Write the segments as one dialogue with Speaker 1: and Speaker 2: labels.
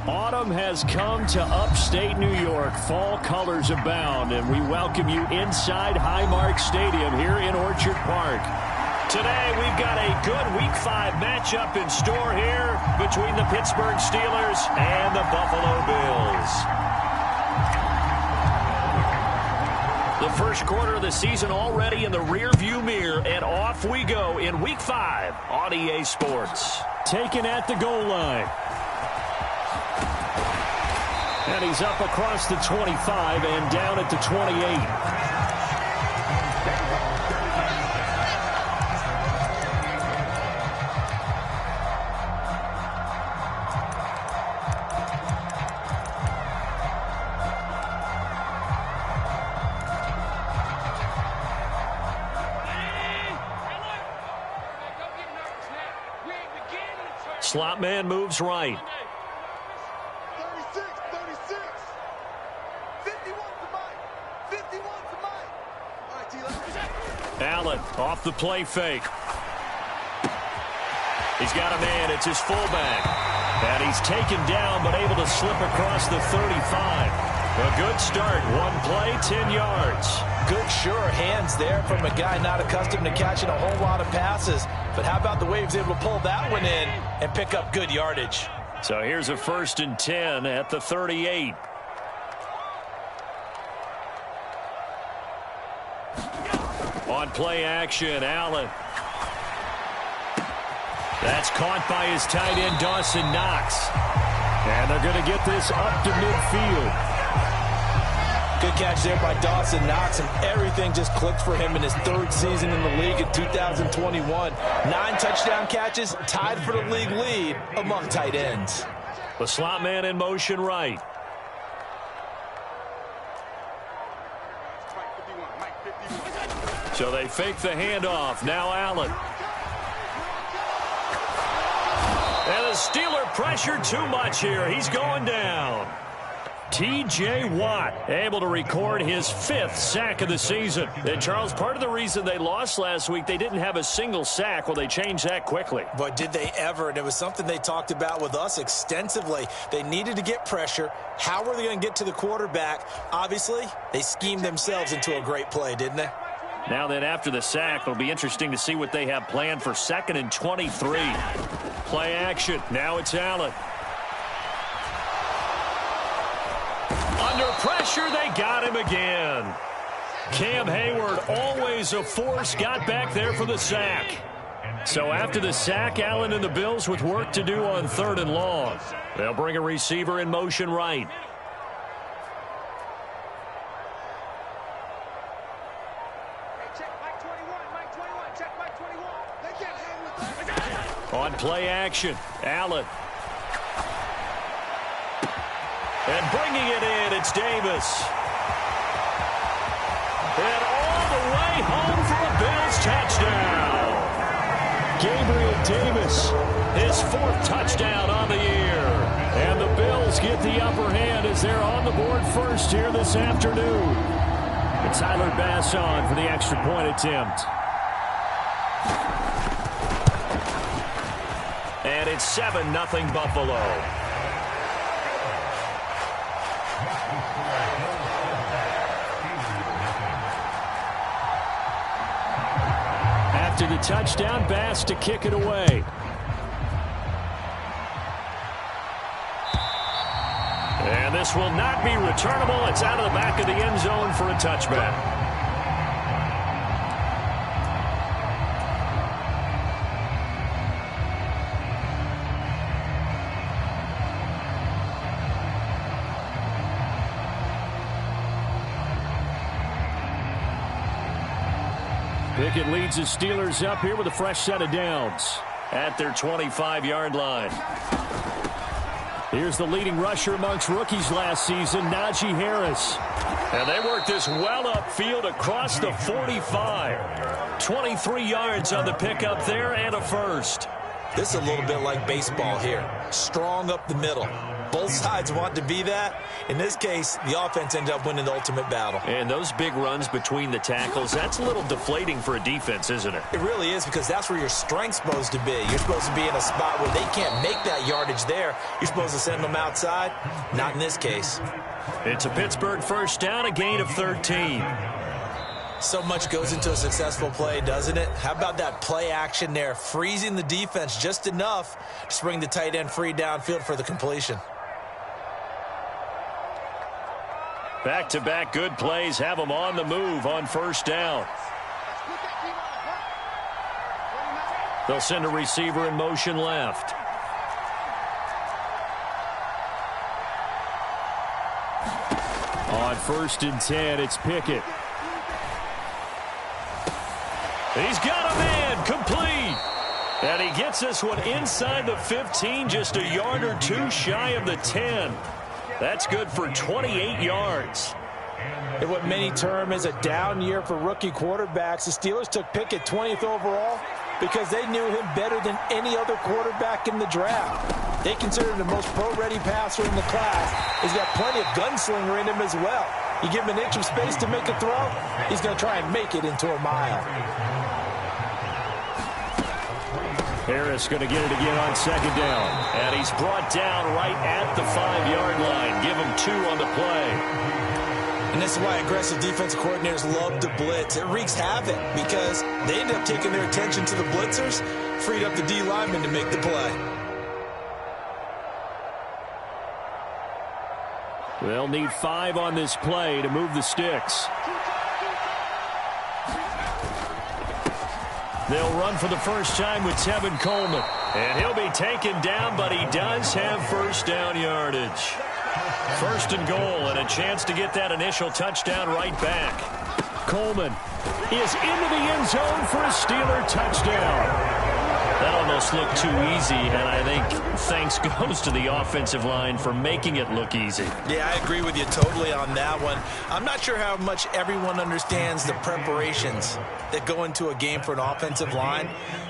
Speaker 1: Autumn has come to upstate New York. Fall colors abound, and we welcome you inside Highmark Stadium here in Orchard Park. Today, we've got a good Week 5 matchup in store here between the Pittsburgh Steelers and the Buffalo Bills. The first quarter of the season already in the rearview mirror, and off we go in Week 5 on EA Sports. Taken at the goal line. And he's up across the 25 and down at the 28. Slot man moves right.
Speaker 2: 36, 36. 51 for Mike. 51 for Mike. All right, T-Lance.
Speaker 1: Allen off the play fake. He's got a man. It's his fullback. And he's taken down but able to slip across the 35. A good start. One play, 10 yards.
Speaker 3: Good, sure hands there from a guy not accustomed to catching a whole lot of passes. But how about the way he was able to pull that one in and pick up good yardage?
Speaker 1: So here's a 1st and 10 at the 38. On play action, Allen. That's caught by his tight end, Dawson Knox. And they're going to get this up to midfield.
Speaker 3: Good catch there by Dawson Knox, and everything just clicked for him in his 3rd season in the league in 2021. 9 touchdown catches, tied for the league lead among tight ends.
Speaker 1: The slot man in motion right. So they fake the handoff. Now Allen. And the Steeler pressure too much here. He's going down. T.J. Watt able to record his 5th sack of the season. And, Charles, part of the reason they lost last week, they didn't have a single sack. Well, they changed that quickly.
Speaker 3: But did they ever? And it was something they talked about with us extensively. They needed to get pressure. How were they going to get to the quarterback? Obviously, they schemed themselves into a great play, didn't they?
Speaker 1: Now then, after the sack, it'll be interesting to see what they have planned for 2nd and 23. Play action. Now it's Allen. Under pressure, they got him again. Cam Hayward, always a force, got back there for the sack. So after the sack, Allen and the Bills with work to do on 3rd and long. They'll bring a receiver in motion right. On play action, Allen. And bringing it in, it's Davis. And all the way home for a Bills touchdown. Gabriel Davis, his 4th touchdown on the year. And the Bills get the upper hand as they're on the board first here this afternoon. And Tyler Bass on for the extra point attempt. And it's 7-0 Buffalo. After the touchdown, Bass to kick it away. And this will not be returnable. It's out of the back of the end zone for a touchback. Pickett leads the Steelers up here with a fresh set of downs at their 25-yard line. Here's the leading rusher amongst rookies last season, Najee Harris. And they work this well upfield across the 45. 23 yards on the pickup there and a first.
Speaker 3: This is a little bit like baseball here. Strong up the middle. Both sides want to be that. In this case, the offense ended up winning the ultimate battle.
Speaker 1: And those big runs between the tackles, that's a little deflating for a defense, isn't it?
Speaker 3: It really is, because that's where your strength's supposed to be. You're supposed to be in a spot where they can't make that yardage there. You're supposed to send them outside. Not in this case.
Speaker 1: It's a Pittsburgh first down, a gain of 13.
Speaker 3: So much goes into a successful play, doesn't it? How about that play action there, freezing the defense just enough to bring the tight end free downfield for the completion.
Speaker 1: Back-to-back good plays have them on the move on first down. They'll send a receiver in motion left. On 1st and 10, it's Pickett. He's got a man, complete. And he gets this one inside the 15, just a yard or two shy of the 10. That's good for 28 yards.
Speaker 4: In what many term as a down year for rookie quarterbacks, the Steelers took Pickett 20th overall because they knew him better than any other quarterback in the draft. They considered him the most pro-ready passer in the class. He's got plenty of gunslinger in him as well. You give him an inch of space to make a throw, he's going to try and make it into a mile.
Speaker 1: Harris going to get it again on 2nd down. And he's brought down right at the 5-yard line. Give him 2 on the play.
Speaker 3: And this is why aggressive defensive coordinators love to blitz. It wreaks havoc because they end up taking their attention to the blitzers, freed up the D lineman to make the play.
Speaker 1: They'll need 5 on this play to move the sticks. They'll run for the first time with Tevin Coleman. And he'll be taken down, but he does have first down yardage. 1st and goal, and a chance to get that initial touchdown right back. Coleman is into the end zone for a Steeler touchdown. That almost looked too easy, and I think thanks goes to the offensive line for making it look easy.
Speaker 3: Yeah, I agree with you totally on that one. I'm not sure how much everyone understands the preparations that go into a game for an offensive line,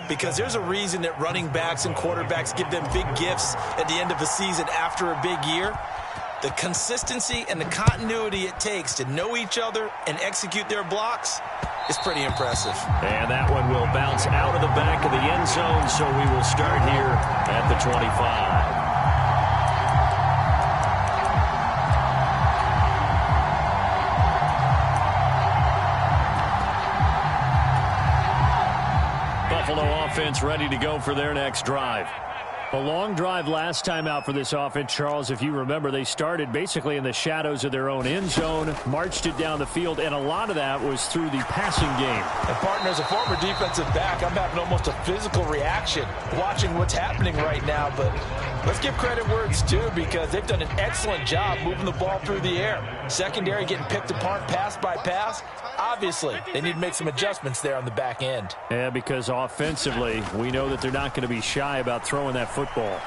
Speaker 3: because there's a reason that running backs and quarterbacks give them big gifts at the end of a season after a big year. The consistency and the continuity it takes to know each other and execute their blocks is pretty impressive.
Speaker 1: And that one will bounce out of the back of the end zone, so we will start here at the 25. Buffalo offense ready to go for their next drive. A long drive last time out for this offense, Charles. If you remember, they started basically in the shadows of their own end zone, marched it down the field, and a lot of that was through the passing game.
Speaker 4: And partner, as a former defensive back, I'm having almost a physical reaction watching what's happening right now. But let's give credit where it's due, because they've done an excellent job moving the ball through the air. Secondary getting picked apart pass by pass. Obviously, they need to make some adjustments there on the back end.
Speaker 1: Yeah, because offensively, we know that they're not going to be shy about throwing that football.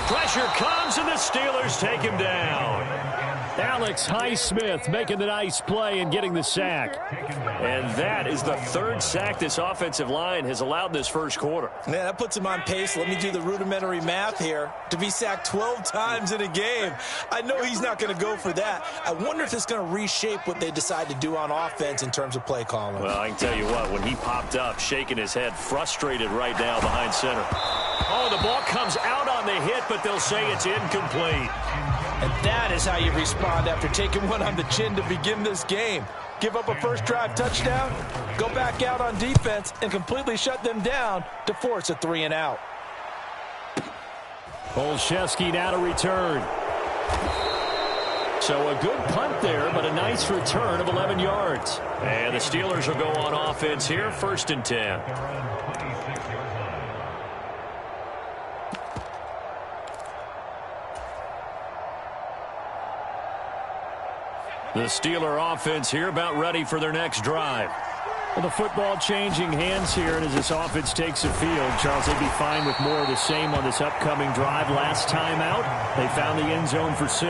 Speaker 1: Pressure comes, and the Steelers take him down. Alex Highsmith making the nice play and getting the sack. And that is the 3rd sack this offensive line has allowed this first quarter.
Speaker 3: Yeah, that puts him on pace. Let me do the rudimentary math here. To be sacked 12 times in a game, I know he's not going to go for that. I wonder if it's going to reshape what they decide to do on offense in terms of play calling.
Speaker 1: Well, I can tell you what, when he popped up, shaking his head, frustrated right now behind center. Oh, the ball comes out on the hit, but they'll say it's incomplete.
Speaker 4: And that is how you respond after taking one on the chin to begin this game. Give up a first drive touchdown, go back out on defense, and completely shut them down to force a 3-and-out.
Speaker 1: Olszewski now to return. So a good punt there, but a nice return of 11 yards. And the Steelers will go on offense here, 1st and 10. The Steeler offense here about ready for their next drive. Well, the football changing hands here, and as this offense takes the field, Charles, they'd be fine with more of the same on this upcoming drive. Last time out, they found the end zone for 6.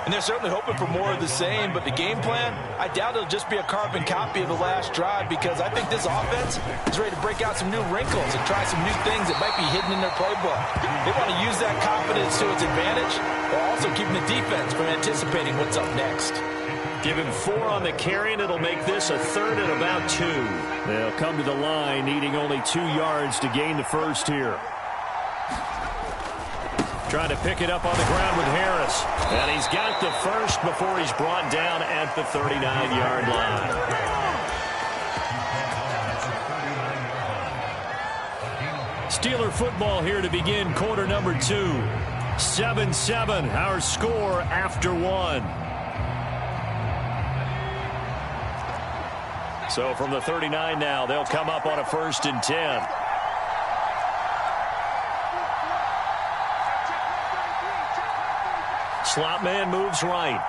Speaker 4: And they're certainly hoping for more of the same, but the game plan, I doubt it'll just be a carbon copy of the last drive, because I think this offense is ready to break out some new wrinkles and try some new things that might be hidden in their playbook. They want to use that confidence to its advantage, while also keeping the defense from anticipating what's up next.
Speaker 1: Give him 4 on the carry, and it'll make this a 3rd and about 2. They'll come to the line needing only 2 yards to gain the first here. Trying to pick it up on the ground with Harris. And he's got the first before he's brought down at the 39-yard line. Steeler football here to begin quarter number 2. 7-7, our score after 1. So from the 39 now, they'll come up on a 1st and 10. Slot man moves right.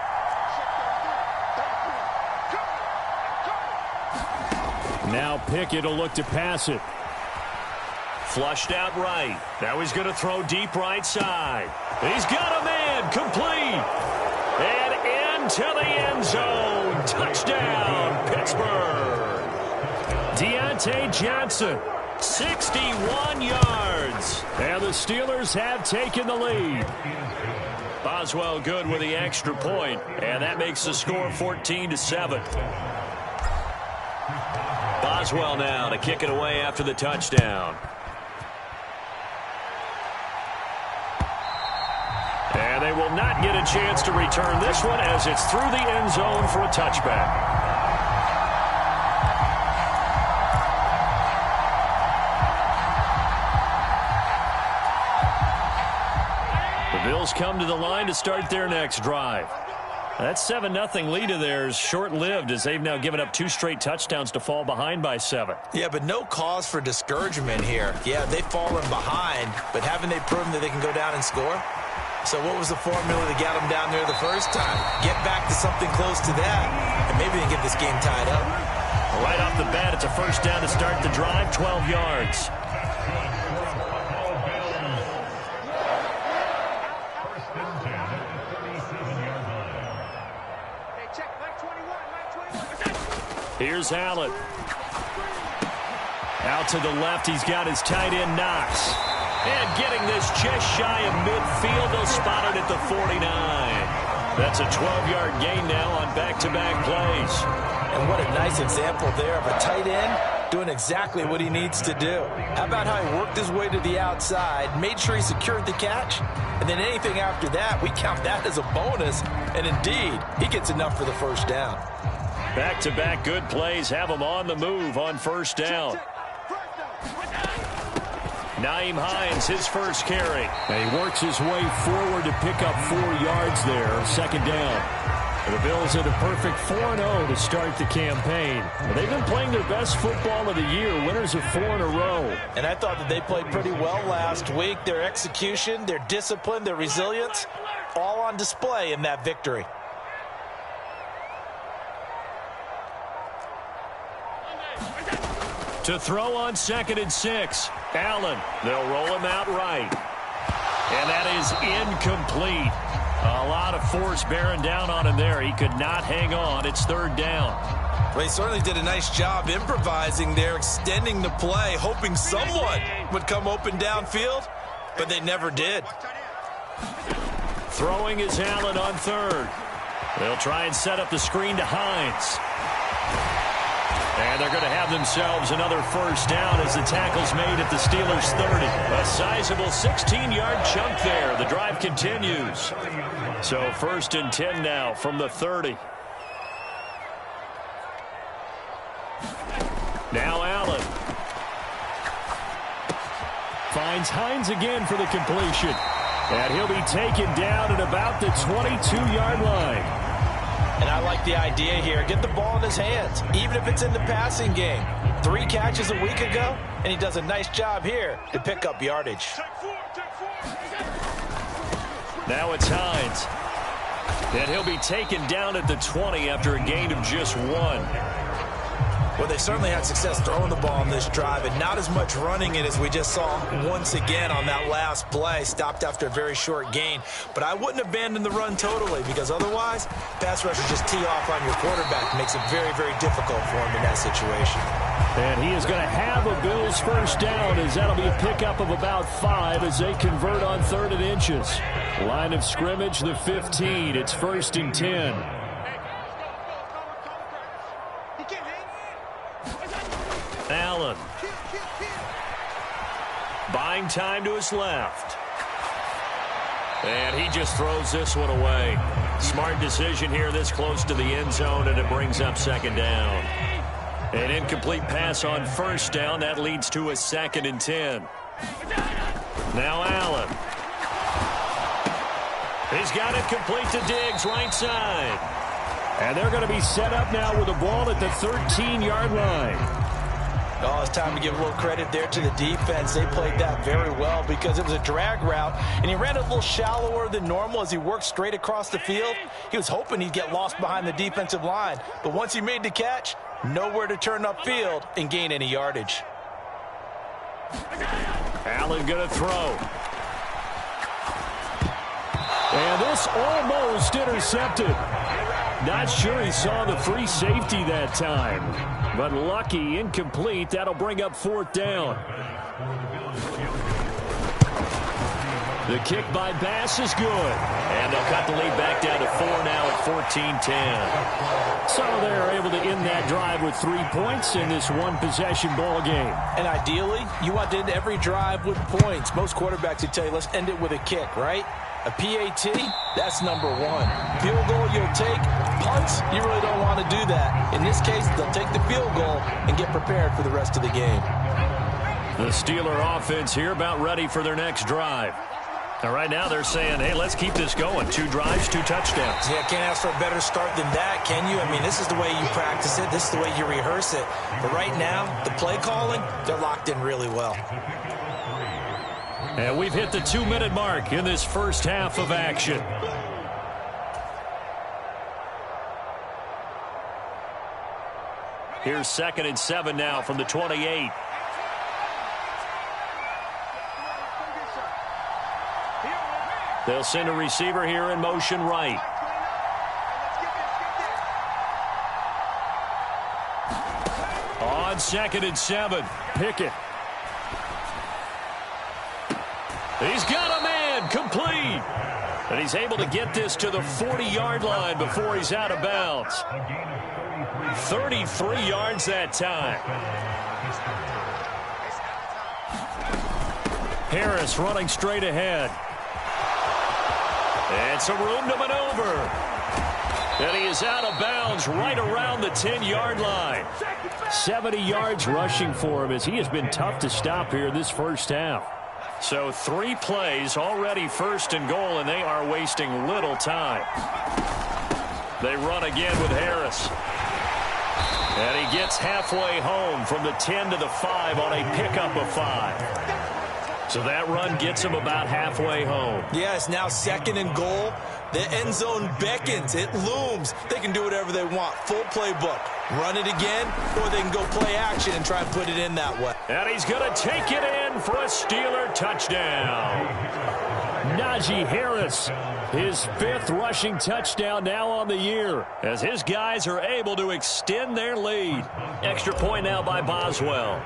Speaker 1: Now Pickett will look to pass it. Flushed out right. Now he's going to throw deep right side. He's got a man, complete. And into the end zone. Touchdown, Pittsburgh. Deontay Johnson, 61 yards. And the Steelers have taken the lead. Boswell good with the extra point, and that makes the score 14-7. Boswell now to kick it away after the touchdown. And they will not get a chance to return this one as it's through the end zone for a touchback. Bills come to the line to start their next drive. That 7-0 lead of theirs short-lived as they've now given up 2 straight touchdowns to fall behind by 7.
Speaker 4: Yeah, but no cause for discouragement here. Yeah, they've fallen behind, but haven't they proven that they can go down and score? So what was the formula that got them down there the first time? Get back to something close to that, and maybe they get this game tied up.
Speaker 1: Right off the bat, it's a 1st down to start the drive, 12 yards. Here's Allen. Out to the left, he's got his tight end, Knox. And getting this just shy of midfield, they'll spot it at the 49. That's a 12-yard gain now on back-to-back plays.
Speaker 4: And what a nice example there of a tight end doing exactly what he needs to do. How about how he worked his way to the outside, made sure he secured the catch, and then anything after that, we count that as a bonus. And indeed, he gets enough for the 1st down.
Speaker 1: Back-to-back good plays have him on the move on 1st down. Nyheim Hines, his first carry. And he works his way forward to pick up 4 yards there, 2nd down. The Bills at a perfect 4-0 to start the campaign. They've been playing their best football of the year, winners of 4 in a row.
Speaker 4: And I thought that they played pretty well last week. Their execution, their discipline, their resilience, all on display in that victory.
Speaker 1: To throw on 2nd and 6. Allen, they'll roll him out right. And that is incomplete. A lot of force bearing down on him there. He could not hang on. It's 3rd down.
Speaker 4: Well, he certainly did a nice job improvising there, extending the play, hoping someone would come open downfield, but they never did.
Speaker 1: Throwing is Allen on 3rd. They'll try and set up the screen to Hines. And they're going to have themselves another 1st down as the tackle's made at the Steelers' 30. A sizable 16-yard chunk there. The drive continues. So 1st and 10 now from the 30. Now Allen. Finds Hines again for the completion. And he'll be taken down at about the 22-yard line.
Speaker 4: And I like the idea here. Get the ball in his hands, even if it's in the passing game. 3 catches a week ago, and he does a nice job here to pick up yardage.
Speaker 1: Now it's Hines. And he'll be taken down at the 20 after a gain of just 1.
Speaker 3: Well, they certainly had success throwing the ball on this drive, and not as much running it as we just saw once again on that last play. Stopped after a very short gain. But I wouldn't abandon the run totally, because otherwise, pass rushers just tee off on your quarterback. Makes it very, very difficult for him in that situation.
Speaker 1: And he is going to have a Bills first down, as that'll be a pickup of about 5 as they convert on 3rd and inches. Line of scrimmage, the 15. It's 1st and 10. Allen. Buying time to his left. And he just throws this one away. Smart decision here this close to the end zone, and it brings up 2nd down. An incomplete pass on 1st down. That leads to a 2nd and 10. Now Allen. He's got it complete to Diggs, right side. And they're going to be set up now with the ball at the 13-yard line.
Speaker 3: Oh, it's time to give a little credit there to the defense. They played that very well because it was a drag route, and he ran it a little shallower than normal as he worked straight across the field. He was hoping he'd get lost behind the defensive line, but once he made the catch, nowhere to turn upfield and gain any yardage.
Speaker 1: Allen going to throw. And this almost intercepted. Not sure he saw the free safety that time. But lucky, incomplete. That'll bring up 4th down. The kick by Bass is good. And they'll cut the lead back down to 4 now at 14-10. So they're able to end that drive with 3 points in this one-possession ball game.
Speaker 3: And ideally, you want to end every drive with points. Most quarterbacks would tell you, let's end it with a kick, right? A PAT, that's number 1. Field goal you'll take. Punts, you really don't want to do that. In this case, they'll take the field goal and get prepared for the rest of the game.
Speaker 1: The Steeler offense here about ready for their next drive. Now, right now they're saying, hey, let's keep this going. 2 drives, 2 touchdowns.
Speaker 3: Yeah, can't ask for a better start than that, can you? I mean, this is the way you practice it. This is the way you rehearse it. But right now, the play calling, they're locked in really well.
Speaker 1: And we've hit the 2-minute mark in this first half of action. Here's 2nd and 7 now from the 28. They'll send a receiver here in motion right. On 2nd and 7, Pickett. He's got a man, complete. And he's able to get this to the 40-yard line before he's out of bounds. 33 yards that time. Harris running straight ahead. And some room to maneuver. And he is out of bounds right around the 10-yard line. 70 yards rushing for him as he has been tough to stop here this first half. So 3 plays already 1st and goal, and they are wasting little time. They run again with Harris. And he gets halfway home from the 10 to the 5 on a pickup of 5. So that run gets him about halfway home.
Speaker 3: Yeah, it's now 2nd and goal. The end zone beckons. It looms. They can do whatever they want. Full playbook. Run it again, or they can go play action and try and put it in that way.
Speaker 1: And he's going to take it in for a Steeler touchdown. Najee Harris, his 5th rushing touchdown now on the year, as his guys are able to extend their lead. Extra point now by Boswell.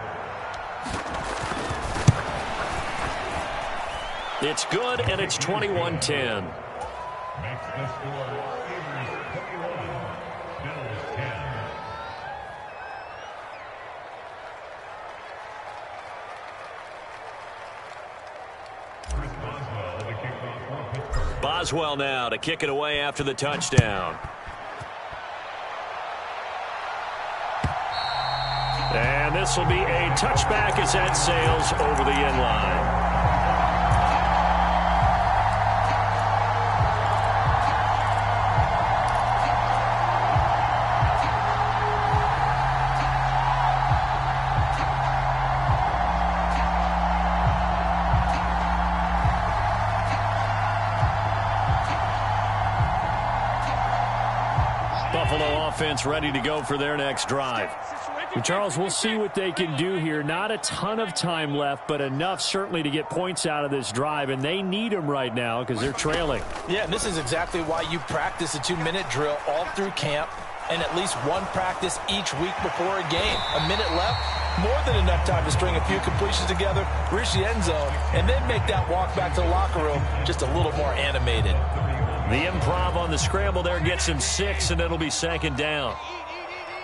Speaker 1: It's good, and it's 21-10. Boswell now to kick it away after the touchdown. And this will be a touchback as that sails over the end line. Buffalo offense ready to go for their next drive. Charles, we'll see what they can do here. Not a ton of time left, but enough certainly to get points out of this drive, and they need them right now because they're trailing.
Speaker 4: Yeah, and this is exactly why you practice a 2-minute drill all through camp and at least one practice each week before a game. A minute left, more than enough time to string a few completions together, reach the end zone, and then make that walk back to the locker room just a little more animated.
Speaker 1: The improv on the scramble there gets him 6, and it'll be second down.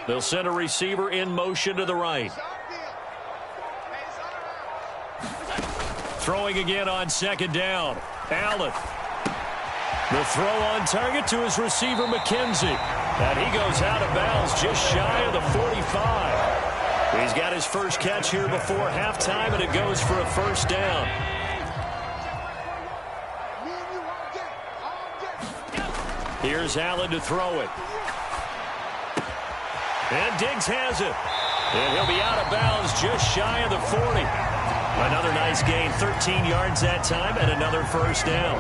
Speaker 1: They'll send a receiver in motion to the right. Throwing again on second down. Allen. The throw on target to his receiver, McKenzie. And he goes out of bounds just shy of the 45. He's got his first catch here before halftime, and it goes for a first down. Here's Allen to throw it. And Diggs has it. And he'll be out of bounds just shy of the 40. Another nice gain, 13 yards that time, and another first down.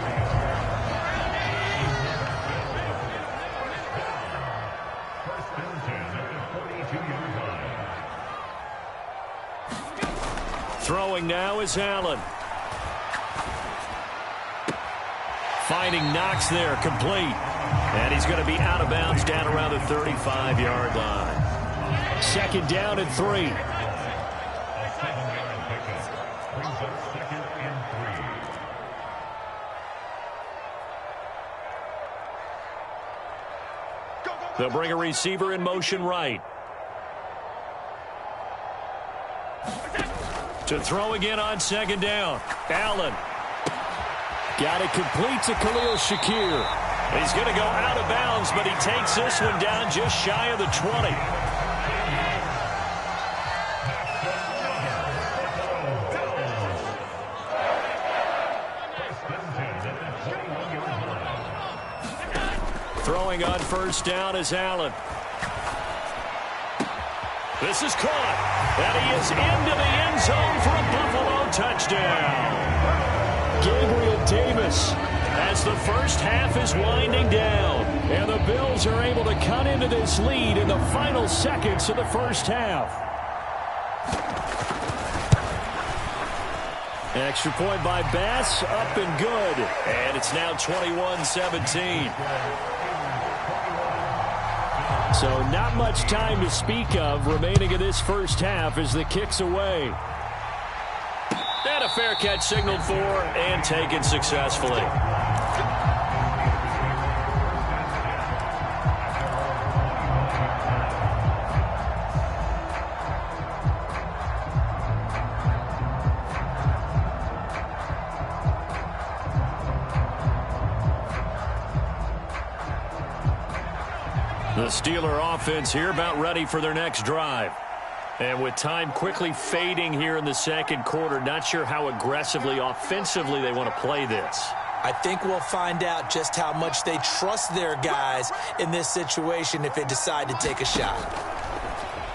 Speaker 1: Throwing now is Allen. Finding Knox there, complete. And he's going to be out of bounds down around the 35-yard line. Second down and 3. They'll bring a receiver in motion right. To throw again on second down. Allen. Got it complete to Khalil Shakir. He's going to go out of bounds, but he takes this one down just shy of the 20. Throwing on first down is Allen. This is caught. And he is into the end zone for a Buffalo touchdown. Gabriel Davis, as the first half is winding down, and the Bills are able to cut into this lead in the final seconds of the first half. Extra point by Bass, up and good. And it's now 21-17. So not much time to speak of remaining in this first half as the kick's away. And a fair catch signaled for and taken successfully. The Steeler offense here about ready for their next drive. And with time quickly fading here in the second quarter, not sure how aggressively, offensively they want to play this.
Speaker 4: I think we'll find out just how much they trust their guys in this situation if they decide to take a shot.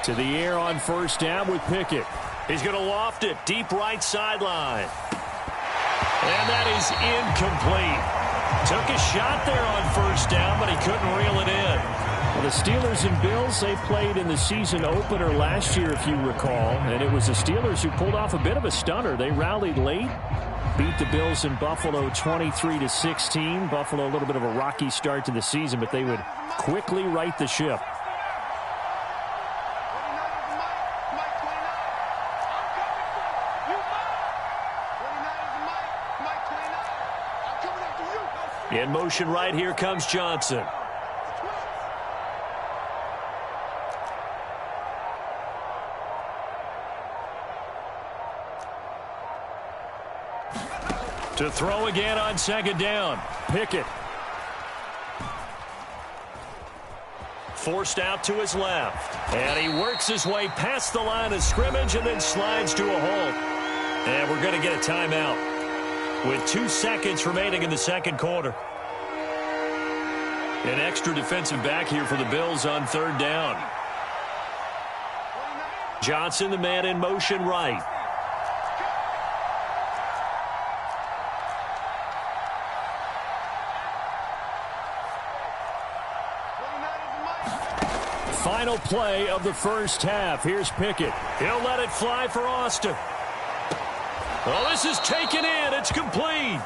Speaker 1: To the air on first down with Pickett. He's going to loft it deep right sideline. And that is incomplete. Took a shot there on first down, but he couldn't reel it in. Well, the Steelers and Bills, they played in the season opener last year, if you recall, and it was the Steelers who pulled off a bit of a stunner. They rallied late, beat the Bills in Buffalo 23-16. Buffalo a little bit of a rocky start to the season, but they would quickly right the ship. In motion right, here comes Johnson. To throw again on second down. Pickett. Forced out to his left. And he works his way past the line of scrimmage and then slides to a halt. And we're going to get a timeout with 2 seconds remaining in the second quarter. An extra defensive back here for the Bills on third down. Johnson, the man in motion right. final play of the first half. Here's Pickett. He'll let it fly for Austin. Oh, this is taken in. It's complete.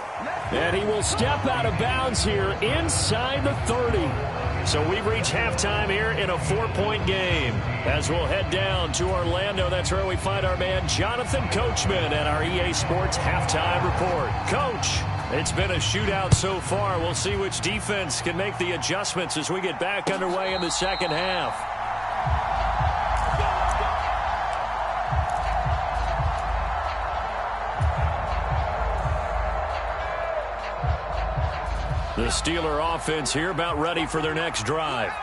Speaker 1: And he will step out of bounds here inside the 30. So we've reached halftime here in a 4-point game. As we'll head down to Orlando, that's where we find our man Jonathan Coachman at our EA Sports Halftime Report. Coach, it's been a shootout so far. We'll see which defense can make the adjustments as we get back underway in the second half. The Steeler offense here about ready for their next drive.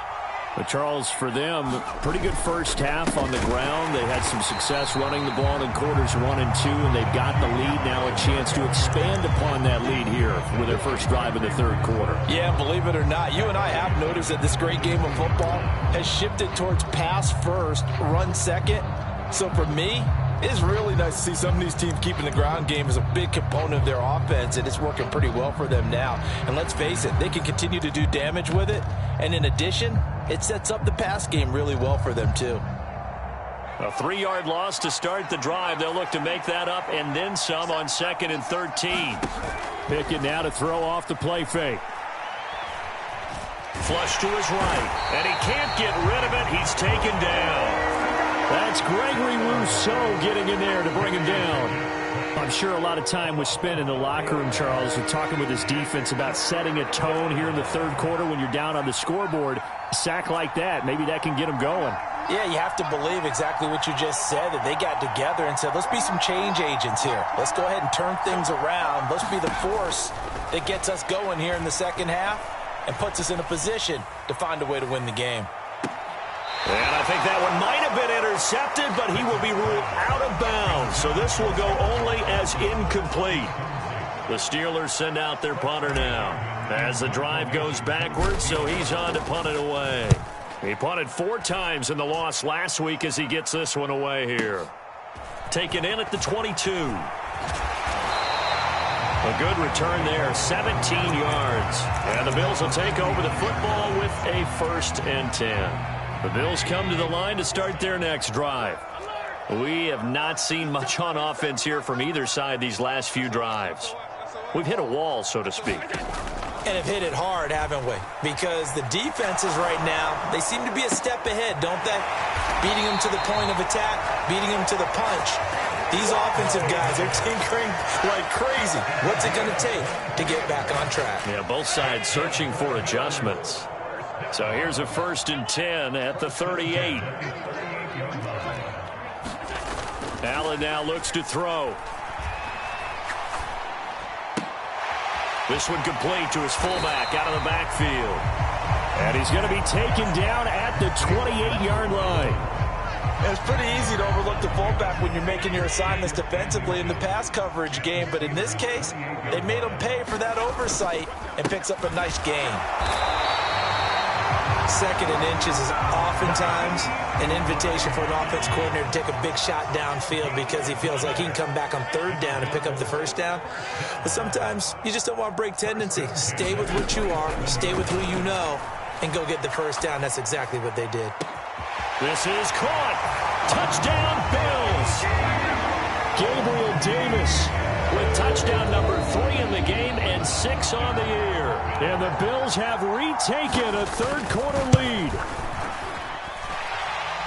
Speaker 1: But Charles, for them, pretty good first half on the ground. They had some success running the ball in quarters 1 and 2, and they've got the lead now, a chance to expand upon that lead here with their first drive in the third quarter. Yeah, believe it or not, you and I have noticed that this great game of football has shifted towards pass first, run second. So for me, it's really nice to see some of these teams keeping the ground game as a big component of their offense, and it's working pretty well for them now. And let's face it, they can continue to do damage with it. And in addition, it sets up the pass game really well for them, too. A 3-yard loss to start the drive. They'll look to make that up and then some on 2nd and 13. Pickett now to throw off the play fake. Flush to his right, and he can't get rid of it. He's taken down. That's Gregory Rousseau getting in there to bring him down. I'm sure a lot of time was spent in the locker room, Charles, with talking with his defense about setting a tone here in the third quarter when you're down on the scoreboard. A sack like that, maybe that can get him going. Yeah, you have to believe exactly what you just said, that they got together and said, let's be some change agents here. Let's go ahead and turn things around. Let's be the force that gets us going here in the second half and puts us in a position to find a way to win the game. And I think that one might have been intercepted, but he will be ruled out of bounds. So this will go only as incomplete. The Steelers send out their punter now as the drive goes backwards, so he's on to punt it away. He punted 4 times in the loss last week as he gets this one away here. Taken in at the 22. A good return there, 17 yards. And the Bills will take over the football with a 1st and 10. The Bills come to the line to start their next drive. We have not seen much on offense here from either side these last few drives. We've hit a wall, so to speak. And have hit it hard, haven't we? Because the defenses right now, they seem to be a step ahead, don't they? Beating them to the point of attack, beating them to the punch. These offensive guys, they're tinkering like crazy. What's it going to take to get back on track? Yeah, both sides searching for adjustments. So here's a 1st and 10 at the 38. Allen now looks to throw. This one complete to his fullback out of the backfield. And he's going to be taken down at the 28-yard line. It's pretty easy to overlook the fullback when you're making your assignments defensively in the pass coverage game. But in this case, they made him pay for that oversight and picks up a nice gain. 2nd and inches is oftentimes an invitation for an offense coordinator to take a big shot downfield because he feels like he can come back on 3rd down and pick up the 1st down. But sometimes you just don't want to break tendency. Stay with what you are, stay with who you know, and go get the 1st down. That's exactly what they did. This is caught. Touchdown, Bills. Gabriel Davis with touchdown number 3 in the game and 6 on the year. And the Bills have retaken a third-quarter lead.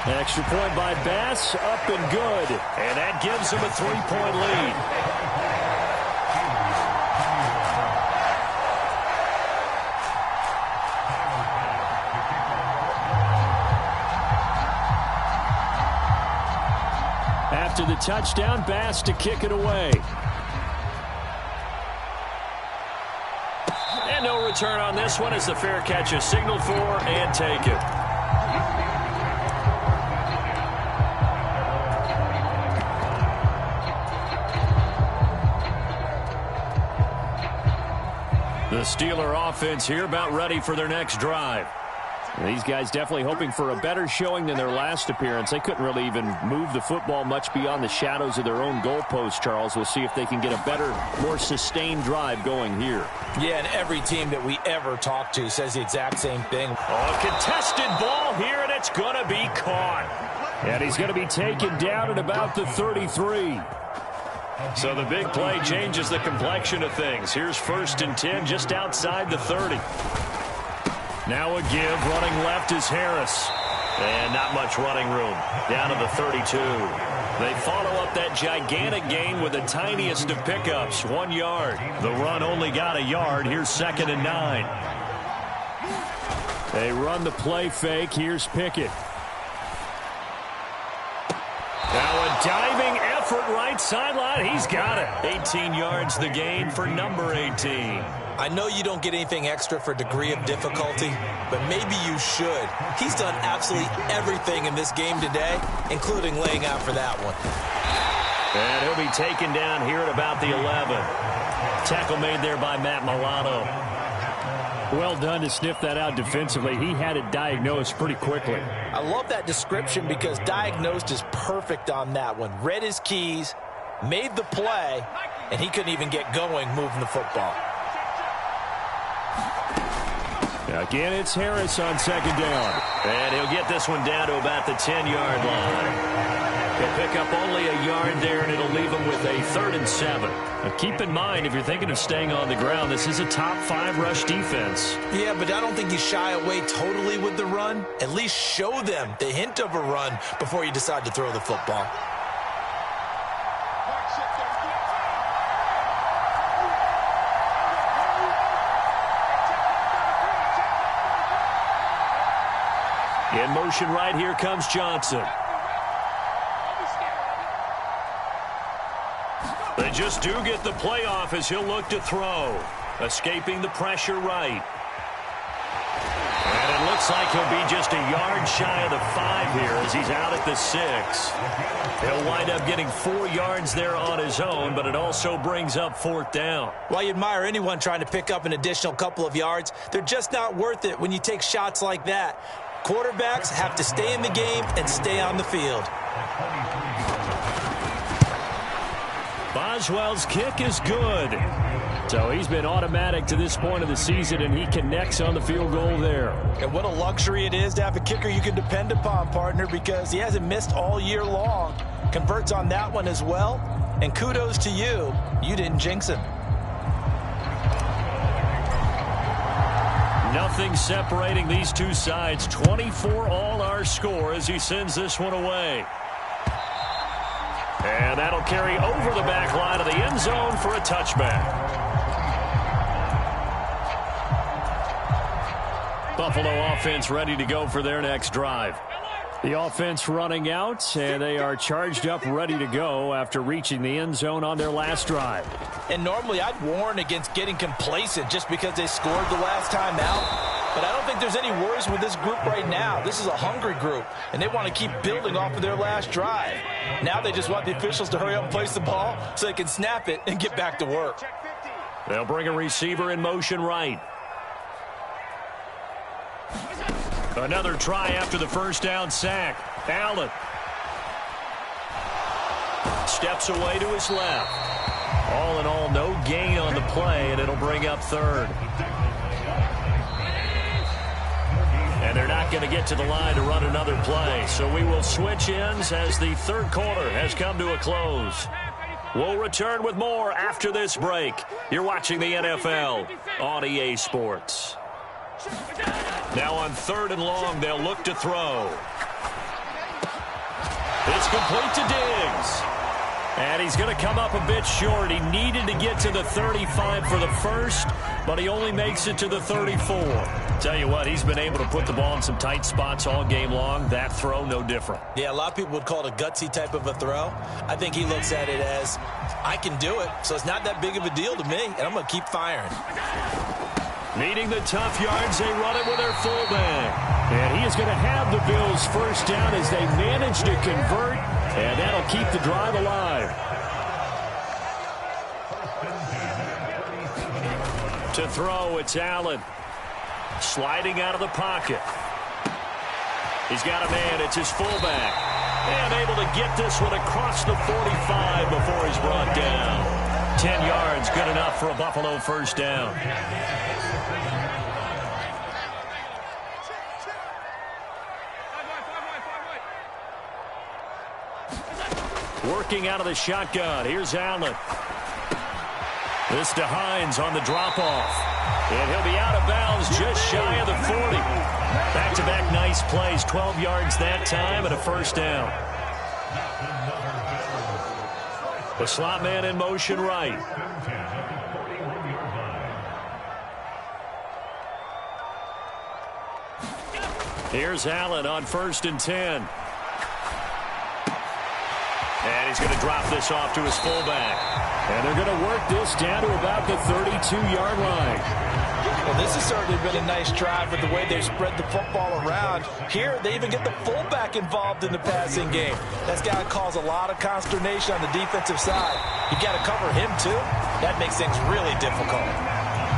Speaker 1: Extra point by Bass, up and good. And that gives them a 3-point lead. After the touchdown, Bass to kick it away. And no return on this one as the fair catch is signaled for and taken. The Steeler offense here about ready for their next drive. These guys definitely hoping for a better showing than their last appearance. They couldn't really even move the football much beyond the shadows of their own goalpost, Charles. We'll see if they can get a better, more sustained drive going here.
Speaker 4: Yeah, and every team that we ever talk to says the exact same thing.
Speaker 1: Oh, contested ball here, and it's going to be caught. And he's going to be taken down at about the 33. So the big play changes the complexion of things. Here's 1st and 10 just outside the 30. Now a give, running left is Harris. And not much running room. Down to the 32. They follow up that gigantic gain with the tiniest of pickups, 1 yard. The run only got a yard. Here's 2nd and 9. They run the play fake. Here's Pickett. Now a diving effort right sideline. He's got it. 18 yards the gain for number 18.
Speaker 4: I know you don't get anything extra for degree of difficulty, but maybe you should. He's done absolutely everything in this game today, including laying out for that one.
Speaker 1: And he'll be taken down here at about the 11. Tackle made there by Matt Milano. Well done to sniff that out defensively. He had it diagnosed pretty quickly.
Speaker 4: I love that description because diagnosed is perfect on that one. Read his keys, made the play, and he couldn't even get going moving the football.
Speaker 1: Again, it's Harris on 2nd down. And he'll get this one down to about the 10-yard line. He'll pick up only a yard there, and it'll leave him with a 3rd and 7. Now, keep in mind, if you're thinking of staying on the ground, this is a top 5 rush defense.
Speaker 4: Yeah, but I don't think you shy away totally with the run. At least show them the hint of a run before you decide to throw the football.
Speaker 1: In motion right, here comes Johnson. They just do get the play off as he'll look to throw. Escaping the pressure right. And it looks like he'll be just a yard shy of the 5 here as he's out at the 6. He'll wind up getting 4 yards there on his own, but it also brings up 4th down.
Speaker 4: While you admire anyone trying to pick up an additional couple of yards, they're just not worth it when you take shots like that. Quarterbacks have to stay in the game and stay on the field.
Speaker 1: Boswell's kick is good. So he's been automatic to this point of the season, and he connects on the field goal there.
Speaker 4: And what a luxury it is to have a kicker you can depend upon, partner, because he hasn't missed all year long. Converts on that one as well. And kudos to you. You didn't jinx him.
Speaker 1: Nothing separating these two sides. 24 all our score as he sends this one away. And that'll carry over the back line of the end zone for a touchback. Buffalo offense ready to go for their next drive. The offense running out, and they are charged up, ready to go after reaching the end zone on their last drive.
Speaker 4: And normally I'd warn against getting complacent just because they scored the last time out. But I don't think there's any worries with this group right now. This is a hungry group, and they want to keep building off of their last drive. Now they just want the officials to hurry up and place the ball so they can snap it and get back to work.
Speaker 1: They'll bring a receiver in motion right. Another try after the first down sack. Allen steps away to his left. All in all, no gain on the play, and it'll bring up 3rd. And they're not going to get to the line to run another play. So we will switch ends as the 3rd quarter has come to a close. We'll return with more after this break. You're watching the NFL on EA Sports. Now on 3rd and long, they'll look to throw. It's complete to Diggs. And he's going to come up a bit short. He needed to get to the 35 for the first, but he only makes it to the 34. Tell you what, he's been able to put the ball in some tight spots all game long. That throw, no different.
Speaker 4: Yeah, a lot of people would call it a gutsy type of a throw. I think he looks at it as, I can do it, so it's not that big of a deal to me, and I'm going to keep firing.
Speaker 1: Needing the tough yards, they run it with their fullback. And he is going to have the Bills first down as they manage to convert, and that'll keep the drive alive. To throw, it's Allen. Sliding out of the pocket. He's got a man. It's his fullback. And able to get this one across the 45 before he's brought down. 10 yards, good enough for a Buffalo first down. Working out of the shotgun. Here's Allen. This to Hines on the drop-off. And he'll be out of bounds just shy of the 40. Back-to-back nice plays. 12 yards that time and a first down. The slot man in motion right. Here's Allen on 1st and 10. And he's going to drop this off to his fullback. And they're going to work this down to about the 32-yard line.
Speaker 4: Well, this has certainly been a nice drive with the way they've spread the football around. Here, they even get the fullback involved in the passing game. That's got to cause a lot of consternation on the defensive side. You got to cover him, too. That makes things really difficult.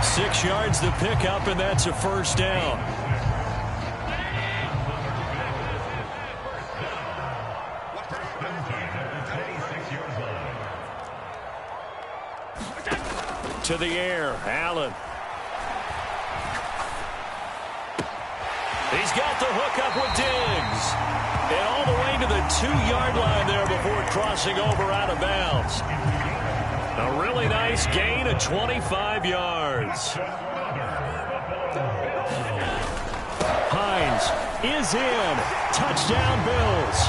Speaker 1: 6 yards the pickup, and that's a first down. To the air, Allen. He's got the hook up with Diggs. And all the way to the 2-yard line there before crossing over out of bounds. A really nice gain of 25 yards. Hines is in. Touchdown, Bills.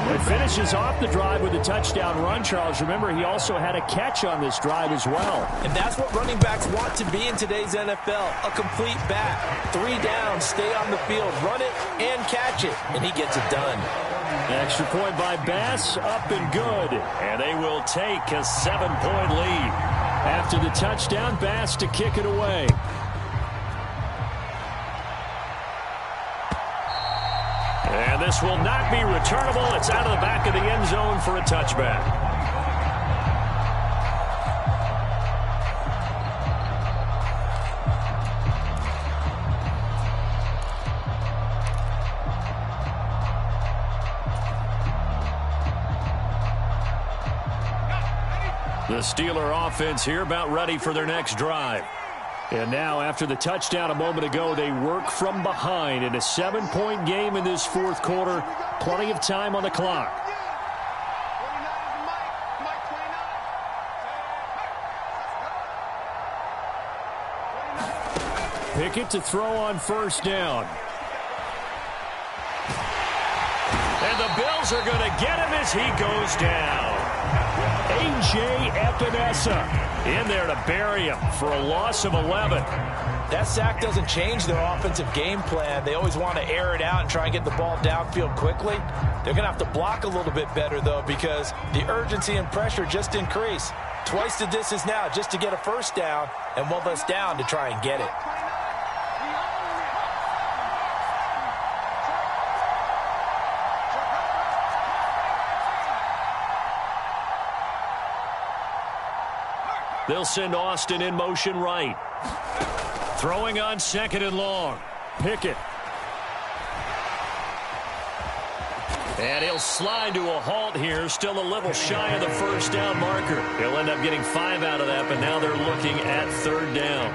Speaker 1: It finishes off the drive with a touchdown run, Charles. Remember, he also had a catch on this drive as well.
Speaker 4: And that's what running backs want to be in today's NFL, a complete back. 3 downs, stay on the field, run it, and catch it. And he gets it done.
Speaker 1: Extra point by Bass, up and good. And they will take a 7-point lead. After the touchdown, Bass to kick it away. And this will not be returnable. It's out of the back of the end zone for a touchback. The Steeler offense here about ready for their next drive. And now, after the touchdown a moment ago, they work from behind in a 7-point game in this 4th quarter. Plenty of time on the clock. Pickett to throw on 1st down. And the Bills are going to get him as he goes down. A.J. Epinesa in there to bury him for a loss of 11.
Speaker 4: That sack doesn't change their offensive game plan. They always want to air it out and try and get the ball downfield quickly. They're going to have to block a little bit better, though, because the urgency and pressure just increase. Twice the distance now just to get a first down, and one less down to try and get it.
Speaker 1: They'll send Austin in motion right. Throwing on 2nd and long. Pickett. And he'll slide to a halt here. Still a little shy of the first down marker. He'll end up getting 5 out of that, but now they're looking at 3rd down.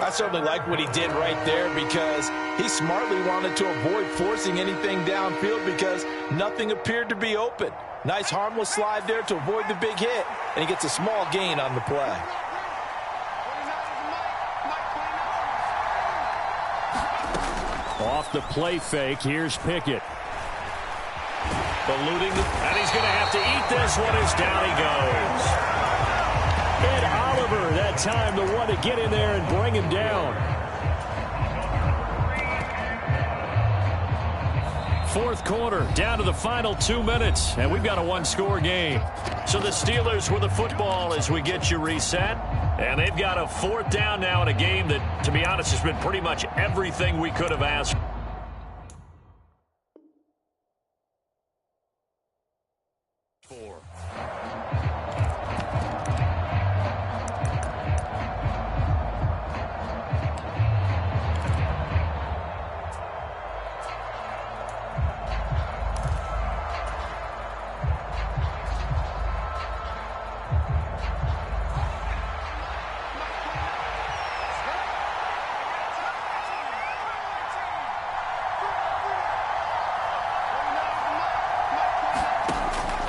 Speaker 4: I certainly like what he did right there because he smartly wanted to avoid forcing anything downfield because nothing appeared to be open. Nice harmless slide there to avoid the big hit, and he gets a small gain on the play.
Speaker 1: Off the play fake, here's Pickett. Eluding, and he's going to have to eat this one as down he goes. Ed Oliver, that time the one to get in there and bring him down. 4th quarter, down to the final 2 minutes, and we've got a 1-score game. So the Steelers with the football as we get you reset, and they've got a 4th down now in a game that, to be honest, has been pretty much everything we could have asked for.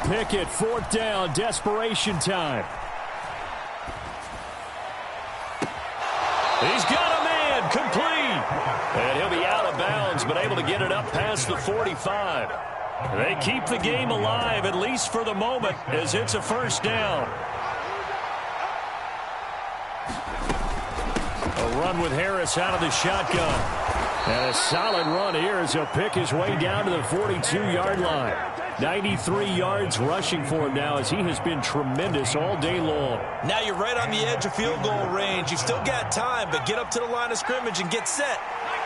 Speaker 1: Pickett, fourth down, desperation time. He's got a man, complete. And he'll be out of bounds, but able to get it up past the 45. They keep the game alive, at least for the moment, as it's a first down. A run with Harris out of the shotgun. And a solid run here as he'll pick his way down to the 42-yard line. 93 yards rushing for him now as he has been tremendous all day long.
Speaker 4: Now you're right on the edge of field goal range. You've still got time, but get up to the line of scrimmage and get set.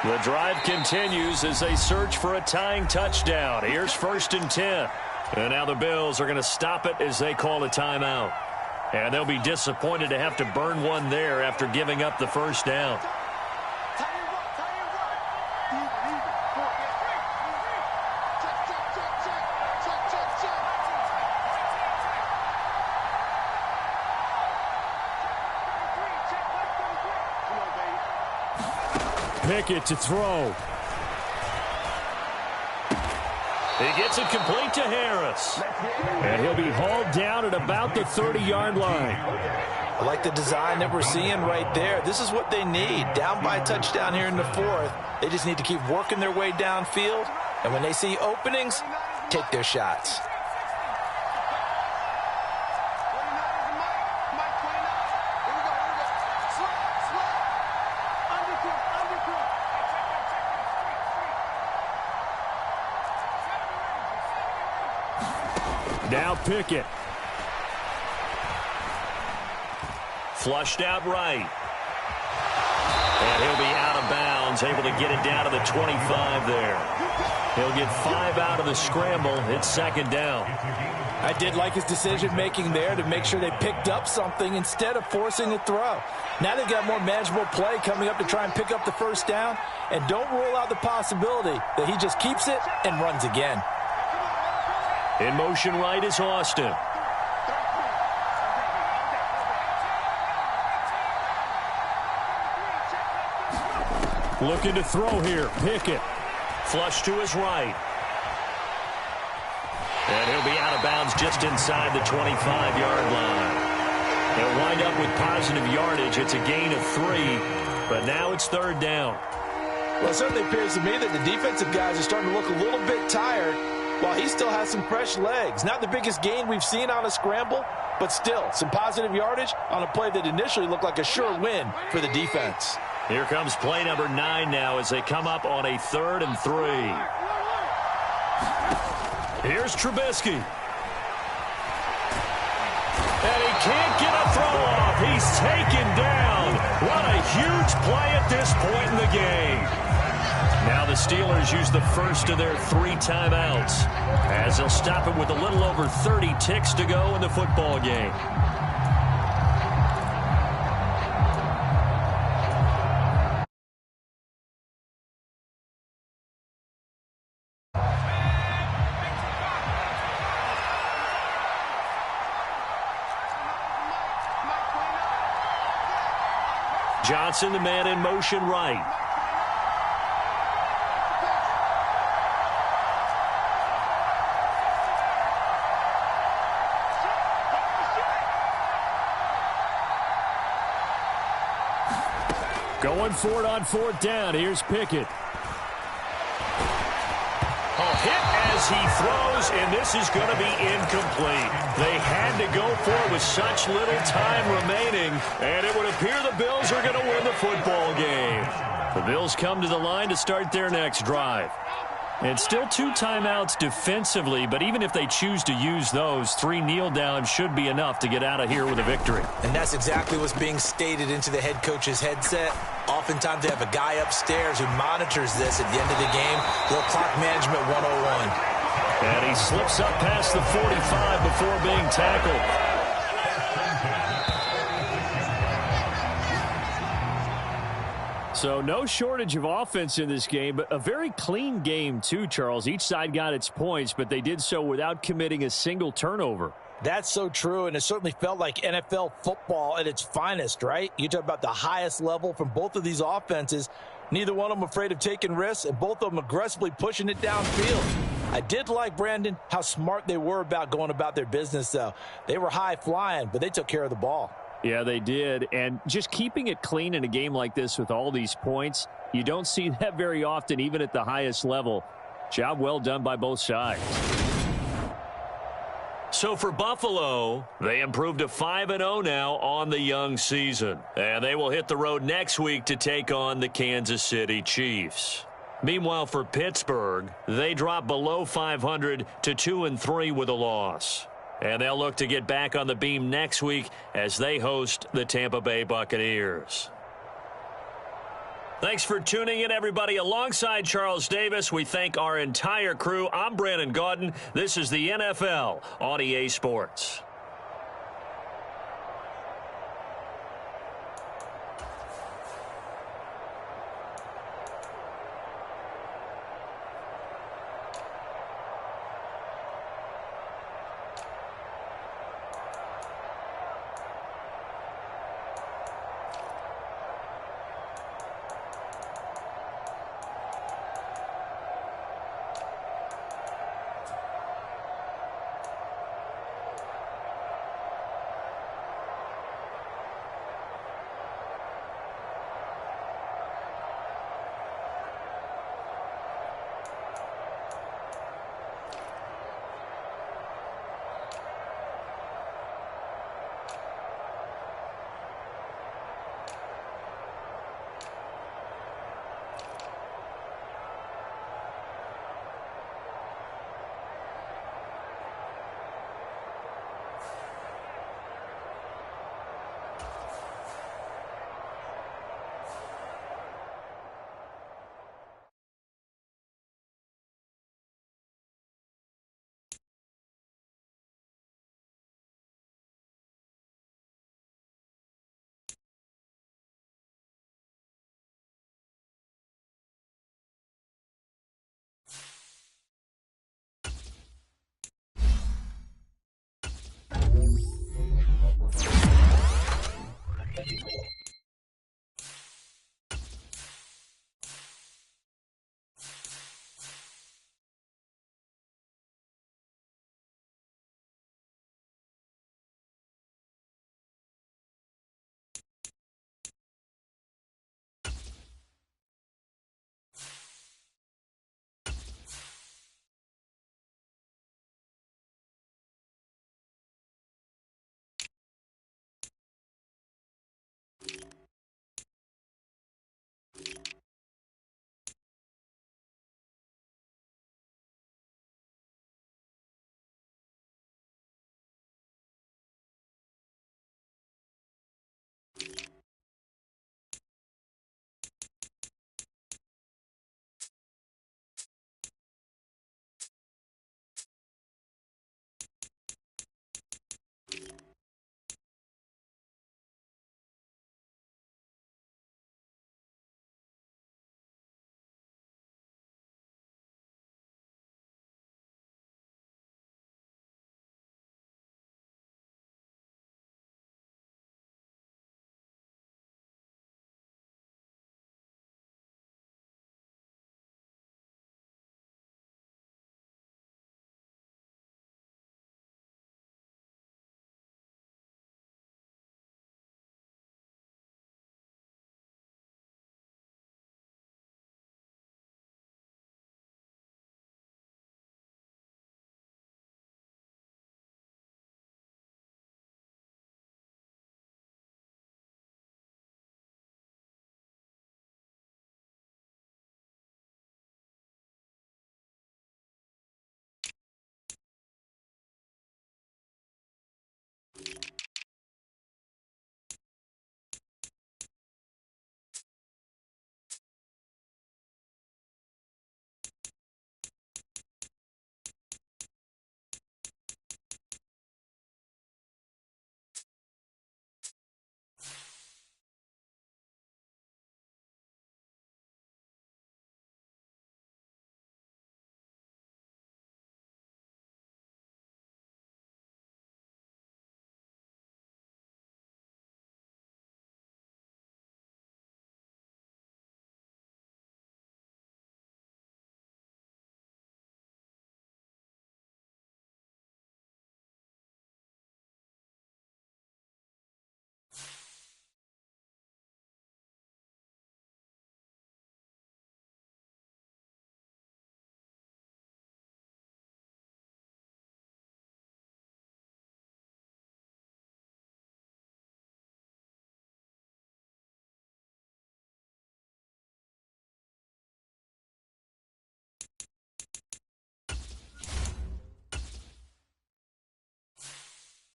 Speaker 1: The drive continues as they search for a tying touchdown. Here's 1st and 10. And now the Bills are going to stop it as they call a timeout. And they'll be disappointed to have to burn one there after giving up the first down. Pickett to throw. He gets it complete to Harris. And he'll be hauled down at about the 30-yard line.
Speaker 4: I like the design that we're seeing right there. This is what they need. Down by a touchdown here in the 4th. They just need to keep working their way downfield. And when they see openings, take their shots.
Speaker 1: Now Pickett. Flushed out right. And he'll be out of bounds, able to get it down to the 25 there. He'll get 5 out of the scramble. It's 2nd down.
Speaker 4: I did like his decision-making there to make sure they picked up something instead of forcing a throw. Now they've got more manageable play coming up to try and pick up the first down. And don't rule out the possibility that he just keeps it and runs again.
Speaker 1: In motion right is Austin. Looking to throw here. Pickett. Flush to his right. And he'll be out of bounds just inside the 25-yard line. They'll wind up with positive yardage. It's a gain of 3, but now it's 3rd down.
Speaker 4: Well, it certainly appears to me that the defensive guys are starting to look a little bit tired while he still has some fresh legs. Not the biggest gain we've seen on a scramble, but still some positive yardage on a play that initially looked like a sure win for the defense.
Speaker 1: Here comes play number 9 now as they come up on a 3rd and 3. Here's Trubisky. And he can't get a throw off. He's taken down. What a huge play at this point in the game. Now the Steelers use the first of their 3 timeouts as they'll stop it with a little over 30 ticks to go in the football game. Johnson, the man in motion right. Going for it on 4th down. Here's Pickett. A hit as he throws, and this is going to be incomplete. They had to go for it with such little time remaining, and it would appear the Bills are going to win the football game. The Bills come to the line to start their next drive. And still 2 timeouts defensively, but even if they choose to use those, 3 kneel downs should be enough to get out of here with a victory.
Speaker 4: And that's exactly what's being stated into the head coach's headset. Oftentimes they have a guy upstairs who monitors this at the end of the game. Little clock management 101.
Speaker 1: And he slips up past the 45 before being tackled. So no shortage of offense in this game, but a very clean game too, Charles. Each side got its points, but they did so without committing a single turnover.
Speaker 4: That's so true, and it certainly felt like NFL football at its finest, right? You talk about the highest level from both of these offenses. Neither one of them afraid of taking risks, and both of them aggressively pushing it downfield. I did like, Brandon, how smart they were about going about their business, though. They were high-flying, but they took care of the ball.
Speaker 1: Yeah, they did. And just keeping it clean in a game like this with all these points, you don't see that very often, even at the highest level. Job well done by both sides. So for Buffalo, they improved to 5-0 now on the young season. And they will hit the road next week to take on the Kansas City Chiefs. Meanwhile, for Pittsburgh, they dropped below 500 to 2-3 with a loss. And they'll look to get back on the beam next week as they host the Tampa Bay Buccaneers. Thanks for tuning in, everybody. Alongside Charles Davis, we thank our entire crew. I'm Brandon Gaudin. This is the NFL on EA Sports.